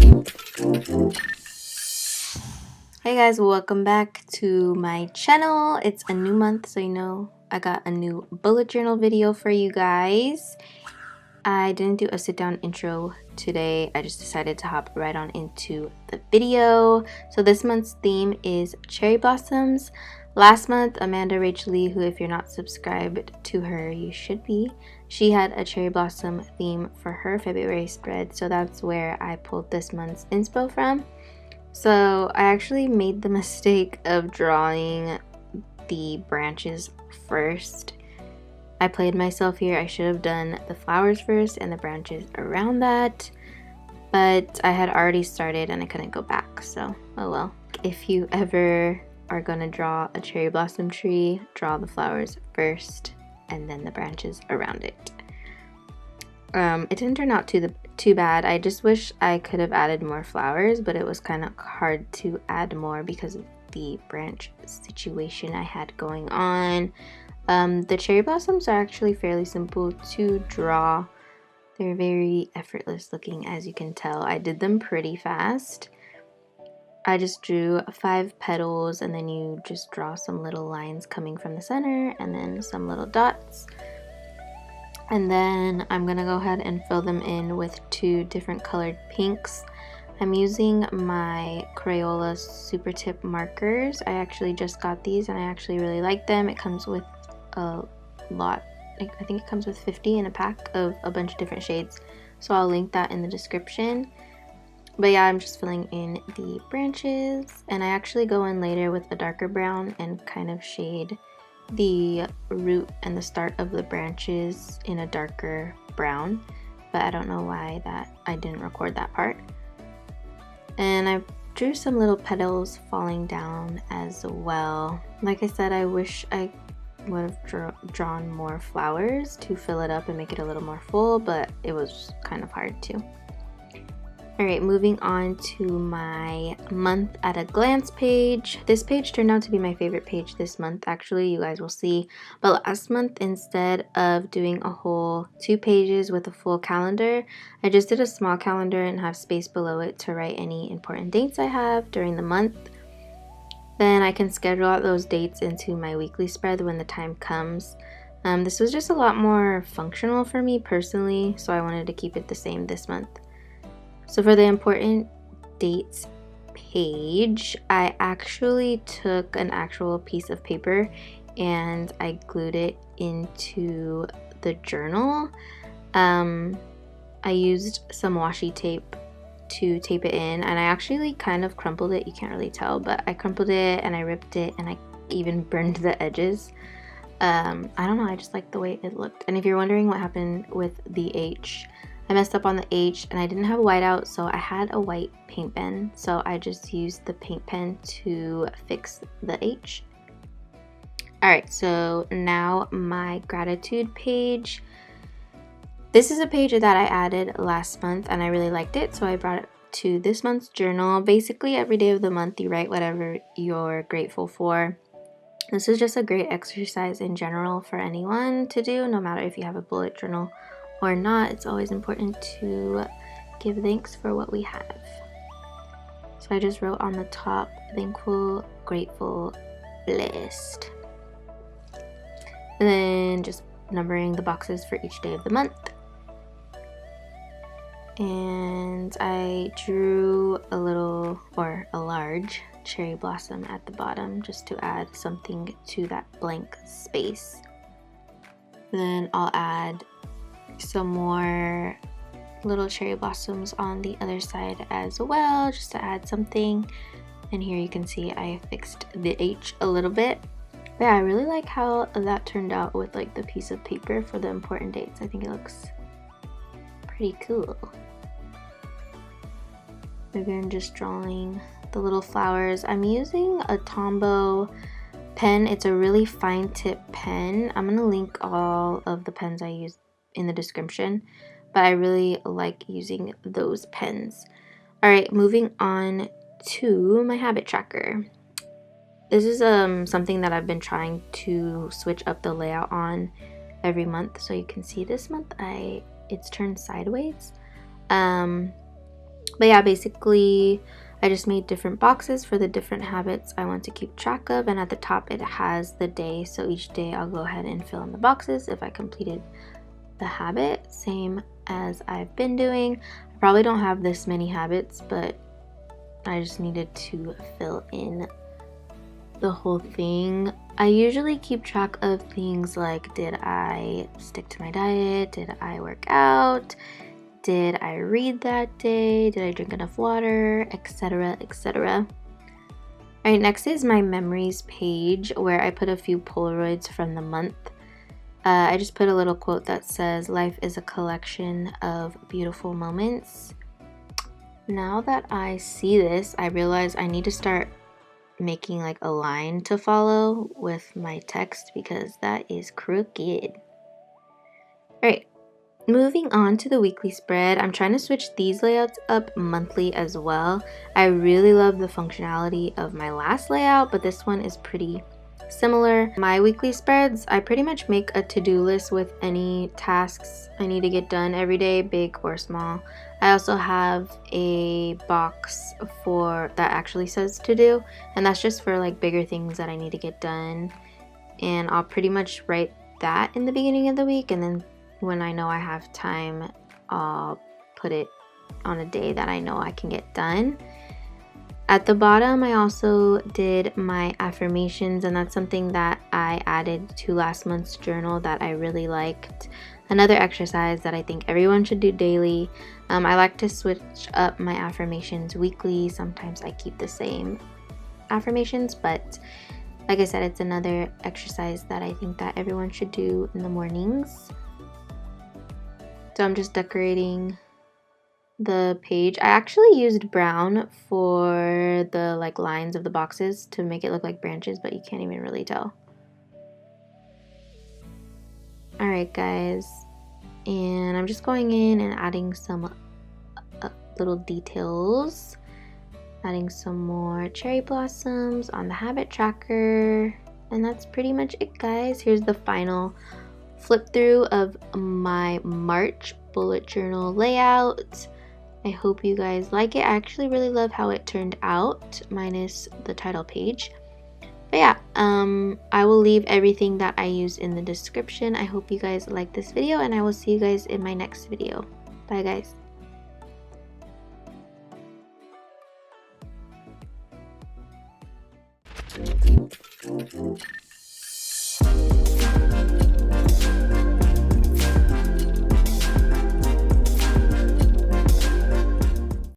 Hey guys, welcome back to my channel. It's a new month, so you know I got a new bullet journal video for you guys. I didn't do a sit down intro today. I just decided to hop right on into the video. So this month's theme is cherry blossoms. Last month, Amanda Rachel Lee, who if you're not subscribed to her, you should be, she had a cherry blossom theme for her February spread. So that's where I pulled this month's inspo from. So I actually made the mistake of drawing the branches first. I played myself here. I should have done the flowers first and the branches around that, but I had already started and I couldn't go back, so oh well. If you ever are gonna draw a cherry blossom tree, draw the flowers first and then the branches around it. It didn't turn out too bad. I just wish I could have added more flowers, but it was kind of hard to add more because of the branch situation I had going on. The cherry blossoms are actually fairly simple to draw. They're very effortless looking, as you can tell. I did them pretty fast. I just drew 5 petals and then you just draw some little lines coming from the center and then some little dots. And then I'm gonna go ahead and fill them in with 2 different colored pinks. I'm using my Crayola Supertip markers. I actually just got these and I actually really like them. It comes with a lot, I think it comes with 50 in a pack of a bunch of different shades. So I'll link that in the description. But yeah, I'm just filling in the branches and I actually go in later with a darker brown and kind of shade the root and the start of the branches in a darker brown, but I don't know why that I didn't record that part. And I drew some little petals falling down as well. Like I said, I wish I would have drawn more flowers to fill it up and make it a little more full, but it was kind of hard to. Alright, moving on to my month at a glance page. This page turned out to be my favorite page this month, actually, you guys will see. But last month, instead of doing a whole 2 pages with a full calendar, I just did a small calendar and have space below it to write any important dates I have during the month. Then I can schedule out those dates into my weekly spread when the time comes. This was just a lot more functional for me personally, so I wanted to keep it the same this month. So for the important dates page, I actually took an actual piece of paper and I glued it into the journal. I used some washi tape to tape it in and I actually kind of crumpled it. You can't really tell, but I crumpled it and I ripped it and I even burned the edges. I don't know, I just like the way it looked. And if you're wondering what happened with the H, I messed up on the H and I didn't have a whiteout, so I had a white paint pen, so I just used the paint pen to fix the H. Alright, so now my gratitude page. This is a page that I added last month and I really liked it, so I brought it to this month's journal. Basically, every day of the month you write whatever you're grateful for. This is just a great exercise in general for anyone to do, no matter if you have a bullet journal or not. It's always important to give thanks for what we have. So I just wrote on the top, thankful, grateful, blessed. And then just numbering the boxes for each day of the month. And I drew a little, or a large, cherry blossom at the bottom just to add something to that blank space. Then I'll add some more little cherry blossoms on the other side as well, just to add something. And here you can see I fixed the H a little bit. But yeah, I really like how that turned out with like the piece of paper for the important dates. I think it looks pretty cool. Again, just drawing the little flowers. I'm using a Tombow pen. It's a really fine tip pen. I'm gonna link all of the pens I use in the description, but I really like using those pens. Alright, moving on to my habit tracker. This is something that I've been trying to switch up the layout on every month. So you can see this month it's turned sideways. But yeah, basically I just made different boxes for the different habits I want to keep track of, and at the top it has the day, so each day I'll go ahead and fill in the boxes if I completed the habit, same as I've been doing. I probably don't have this many habits, but I just needed to fill in the whole thing. I usually keep track of things like, did I stick to my diet? Did I work out? Did I read that day? Did I drink enough water? Etc, etc. Alright, next is my memories page where I put a few Polaroids from the month. I just put a little quote that says, "Life is a collection of beautiful moments." Now that I see this, I realize I need to start making like a line to follow with my text because that is crooked. Alright, moving on to the weekly spread. I'm trying to switch these layouts up monthly as well. I really love the functionality of my last layout, but this one is pretty similar. My weekly spreads, I pretty much make a to-do list with any tasks I need to get done every day, big or small. I also have a box for that actually says to do, and that's just for like bigger things that I need to get done. And I'll pretty much write that in the beginning of the week, and then when I know I have time, I'll put it on a day that I know I can get done. At the bottom, I also did my affirmations, and that's something that I added to last month's journal that I really liked. Another exercise that I think everyone should do daily. I like to switch up my affirmations weekly. Sometimes I keep the same affirmations, but like I said, it's another exercise that I think that everyone should do in the mornings. So I'm just decorating the page. I actually used brown for the like lines of the boxes to make it look like branches, but you can't even really tell. Alright guys, and I'm just going in and adding some little details, adding some more cherry blossoms on the habit tracker, and that's pretty much it guys. Here's the final flip through of my March bullet journal layout. I hope you guys like it. I actually really love how it turned out, minus the title page. But yeah, I will leave everything that I use in the description. I hope you guys like this video, and I will see you guys in my next video. Bye guys.